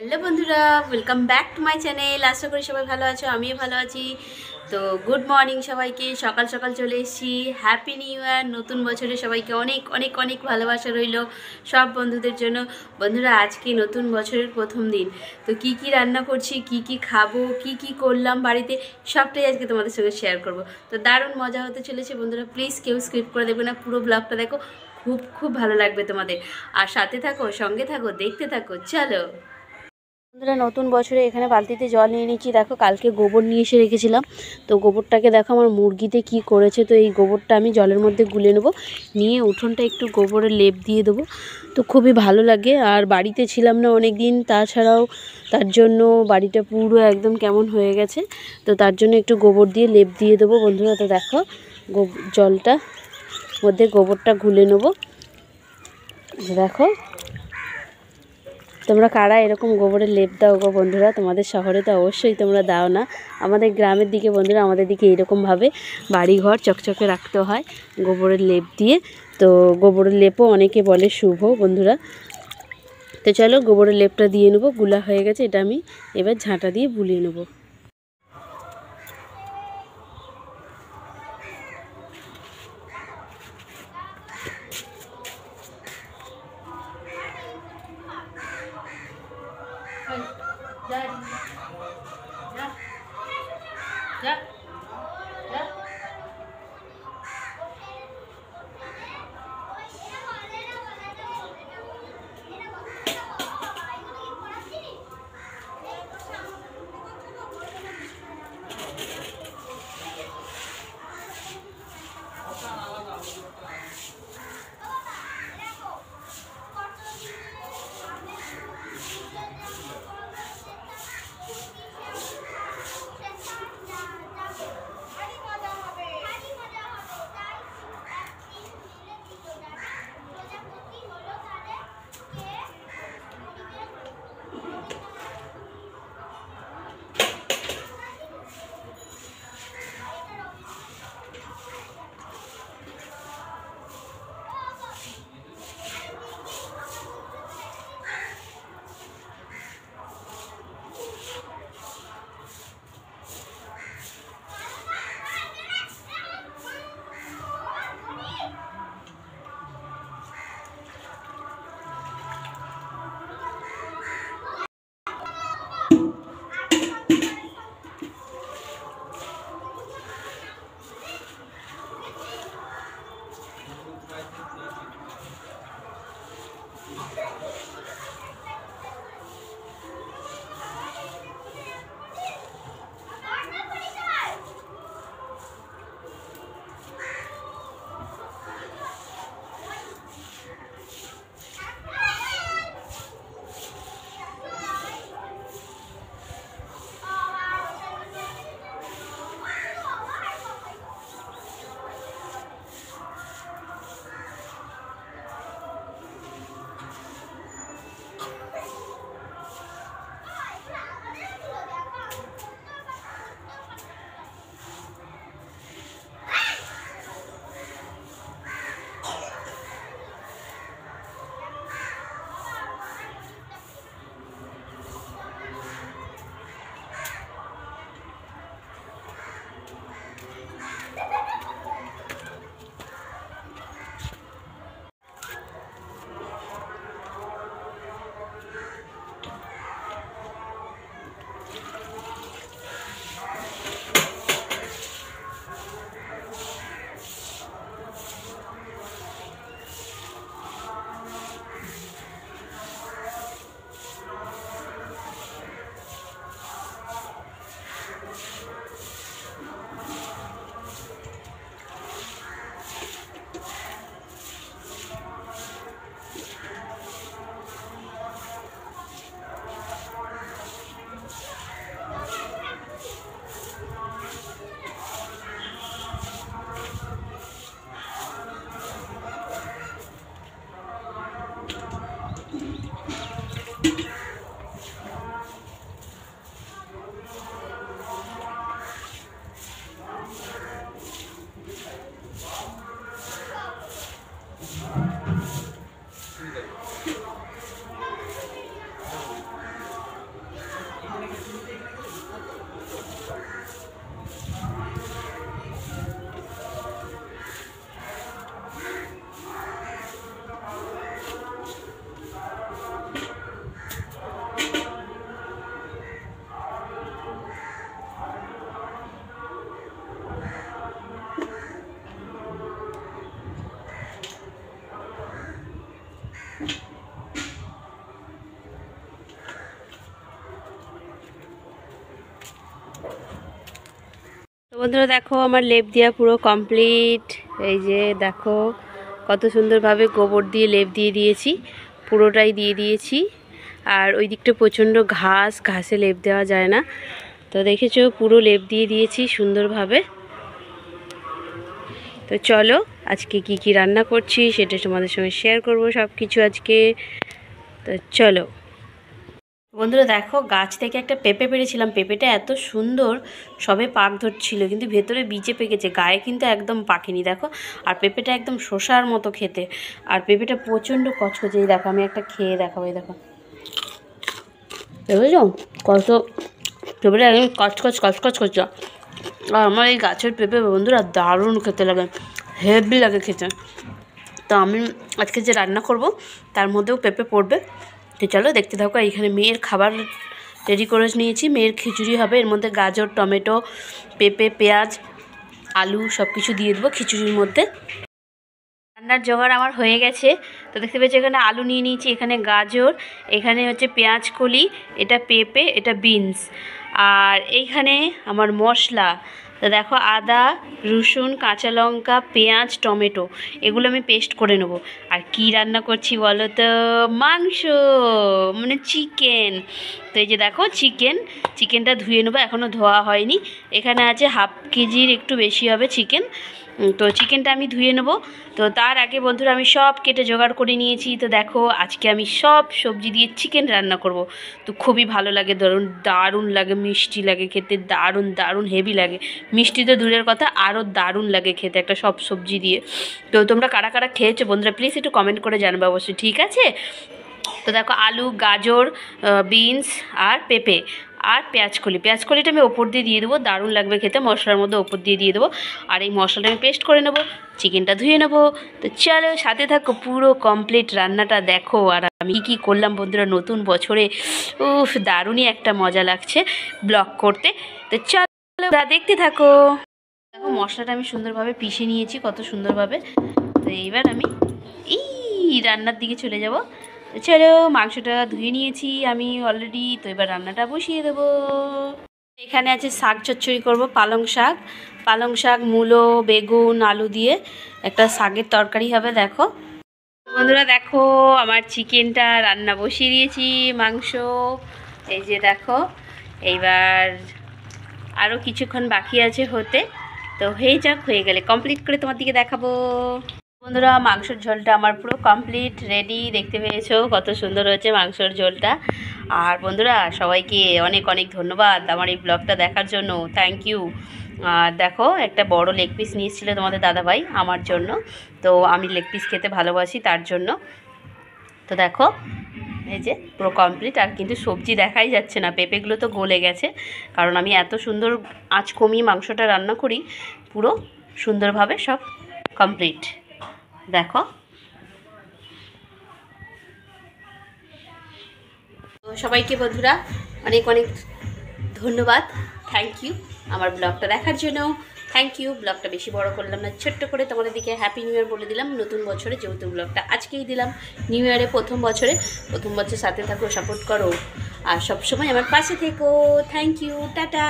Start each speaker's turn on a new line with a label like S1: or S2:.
S1: Hello বন্ধুরা, welcome back to my channel. আশা করি সবাই ভালো আছো, আমিও ভালো আছি। তো গুড মর্নিং সবাইকে, সকাল সকাল চলে এসেছি। হ্যাপি নিউ ইয়ার, নতুন বছরে সবাইকে অনেক অনেক অনেক ভালোবাসা রইল সব বন্ধুদের জন্য। বন্ধুরা, আজকে নতুন বছরের প্রথম দিন, তো কি কি রান্না করছি, কি কি খাবো, কি কি করলাম বাড়িতে, সবটাই আজকে তোমাদের সঙ্গে শেয়ার করব। তো দারুণ মজা হতে চলেছে বন্ধুরা, প্লিজ কেউ স্কিপ করে দেবে না, পুরো ব্লগটা দেখো, খুব খুব ভালো লাগবে তোমাদের। আর সাথে থাকো, সঙ্গে থাকো, দেখতে থাকো, চলো। বন্ধুরা, নতুন বছরে এখানে বালতিতে জল নিয়ে নিচ্ছি। দেখো, কালকে গোবর নিয়ে এসে রেখেছিলাম, তো গোবরটাকে দেখো আমার মুরগিতে কি করেছে। তো এই গোবরটা আমি জলের মধ্যে গুলে নেবো, নিয়ে উঠোনটা একটু গোবরের লেপ দিয়ে দেবো। তো খুবই ভালো লাগে। আর বাড়িতে ছিলাম না অনেক দিন, তাছাড়াও তার জন্য বাড়িটা পুরো একদম কেমন হয়ে গেছে। তো তার জন্য একটু গোবর দিয়ে লেপ দিয়ে দেবো বন্ধুরা। তো দেখো, জলটা মধ্যে গোবরটা গুলে নেবো। দেখো, তোমরা কারা এরকম গোবরের লেপ দাও গো বন্ধুরা? তোমাদের শহরে তো অবশ্যই তোমরা দাও না। আমাদের গ্রামের দিকে বন্ধুরা, আমাদের দিকে এরকমভাবে বাড়িঘর চকচকে রাখতে হয় গোবরের লেপ দিয়ে। তো গোবরের লেপও অনেকে বলে শুভ বন্ধুরা। তো চলো, গোবরের লেপটা দিয়ে নেবো। গুলা হয়ে গেছে, এটা আমি এবার ঝাঁটা দিয়ে বুলিয়ে নেবো। তো বন্ধুরা দেখো আমার লেপ দেওয়া পুরো কমপ্লিট। এই যে দেখো কত সুন্দরভাবে গোবর দিয়ে লেপ দিয়ে দিয়েছি, পুরোটাই দিয়ে দিয়েছি। আর ওই দিকটা প্রচণ্ড ঘাসে লেপ দেওয়া যায় না, তো দেখেছো পুরো লেপ দিয়ে দিয়েছি সুন্দরভাবে। তো চলো আজকে কি কি রান্না করছি সেটা তোমাদের সঙ্গে শেয়ার করব সব কিছু আজকে। তো চলো বন্ধুরা দেখো, গাছ থেকে একটা পেঁপে পেড়েছিলাম, পেঁপেটা এত সুন্দর, সবে পাক ধরছিল কিন্তু ভেতরে বিচে পেকেছে, গায়ে কিন্তু একদম পাকেনি দেখো। আর পেঁপেটা একদম শসার মতো খেতে, আর পেঁপেটা প্রচণ্ড কচকচে। দেখো আমি একটা খেয়ে দেখাবো, এই দেখো বুঝলো কত পেঁপেটা একদম কচকচ করছে। আর আমার এই গাছের পেঁপে বন্ধুরা দারুণ খেতে লাগে, হেভি লাগে খেতে। তো আমি আজকে যে রান্না করব তার মধ্যেও পেঁপে পড়বে। তো চলো দেখতে থাকো। এইখানে মেয়ের খাবার রেডি করে নিয়েছি, মেয়ের খিচুড়ি হবে, এর মধ্যে গাজর, টমেটো, পেঁপে, পেঁয়াজ, আলু সব কিছু দিয়ে দেবো খিচুড়ির মধ্যে। রান্নার জোগাড় আমার হয়ে গেছে। তো দেখতে পেয়েছি এখানে আলু নিয়ে নিয়েছি, এখানে গাজর, এখানে হচ্ছে পেঁয়াজ কলি, এটা পেঁপে, এটা বিনস। আর এইখানে আমার মশলা, তো দেখো আদা, রসুন, কাঁচা লঙ্কা, পেঁয়াজ, টমেটো, এগুলো আমি পেস্ট করে নেবো। আর কি রান্না করছি বলো তো? মাংস, মানে চিকেন। তো এই যে দেখো চিকেনটা ধুয়ে নেবো, এখনও ধোয়া হয়নি। এখানে আছে হাফ কেজির একটু বেশি হবে চিকেন। তো চিকেনটা আমি ধুয়ে নেব। তো তার আগে বন্ধুরা আমি সব কেটে জোগাড় করে নিয়েছি। তো দেখো আজকে আমি সব সবজি দিয়ে চিকেন রান্না করব। তো খুবই ভালো লাগে, দারুণ লাগে, মিষ্টি লাগে খেতে, দারুণ হেভি লাগে। মিষ্টি তো দূরের কথা, আরও দারুণ লাগে খেতে একটা সব সবজি দিয়ে। তো তোমরা কারা কারা খেয়েছো বন্ধুরা প্লিজ একটু কমেন্ট করে জানাবে অবশ্যই, ঠিক আছে? তো দেখো আলু, গাজর, বিনস আর পেঁপে আর পেঁয়াজকলিটা আমি ওপর দিয়ে দেবো, দারুণ লাগবে খেতে, মশলার মধ্যে ওপর দিয়ে দেবো। আর এই মশলাটা আমি পেস্ট করে নেবো, চিকেনটা ধুয়ে নেবো। তো চলো সাথে থাকো, পুরো কমপ্লিট রান্নাটা দেখো। আর আমি কী করলাম বন্ধুরা নতুন বছরে, দারুণই একটা মজা লাগছে ব্লগ করতে। তো চলো দেখতে থাকো। দেখো মশলাটা আমি সুন্দরভাবে পিষে নিয়েছি, কত সুন্দরভাবে। তো এইবার আমি রান্নার দিকে চলে যাব। চলো মাংসটা ধুয়ে নিয়েছি আমি অলরেডি, তো এবার রান্নাটা বসিয়ে দেবো। এখানে আছে শাক চচ্চড়ি করব, পালং শাক, মূলো, বেগুন, আলু দিয়ে একটা শাকের তরকারি হবে। দেখো বন্ধুরা দেখো আমার চিকেনটা রান্না বসিয়ে দিয়েছি, মাংস এই যে দেখো। এইবার আরও কিছুক্ষণ বাকি আছে হতে, তো হয়ে গেলে কমপ্লিট করে তোমার দিকে দেখাবো। বন্ধুরা মাংসের ঝোলটা আমার পুরো কমপ্লিট রেডি, দেখতে পেয়েছো কত সুন্দর হয়েছে মাংসের ঝোলটা। আর বন্ধুরা সবাইকে অনেক ধন্যবাদ আমার এই ব্লগটা দেখার জন্য, থ্যাংক ইউ। আর দেখো একটা বড় লেগ পিস নিয়েছিল তোমাদের দাদাভাই আমার জন্য, তো আমি লেগ পিস খেতে ভালোবাসি তার জন্য। তো দেখো এই যে পুরো কমপ্লিট। আর কিন্তু সবজি দেখাই যাচ্ছে না, পেঁপেগুলো তো গলে গেছে, কারণ আমি এত সুন্দর আঁচ কমিয়ে মাংসটা রান্না করি, পুরো সুন্দরভাবে সব কমপ্লিট। দেখো তো সবাইকে বন্ধুরা অনেক ধন্যবাদ, থ্যাংক ইউ আমার ব্লগটা দেখার জন্য, থ্যাংক ইউ। ব্লগটা বেশি বড় করলাম না, ছোট্ট করে তোমাদের দিকে হ্যাপি নিউ ইয়ার বলে দিলাম নতুন বছরে, যেহেতু ব্লগটা আজকেই দিলাম নিউ ইয়ারে প্রথম বছর সাথে থাকো, সাপোর্ট করো আর সবসময় আমার পাশে থেকো। Thank you, tata.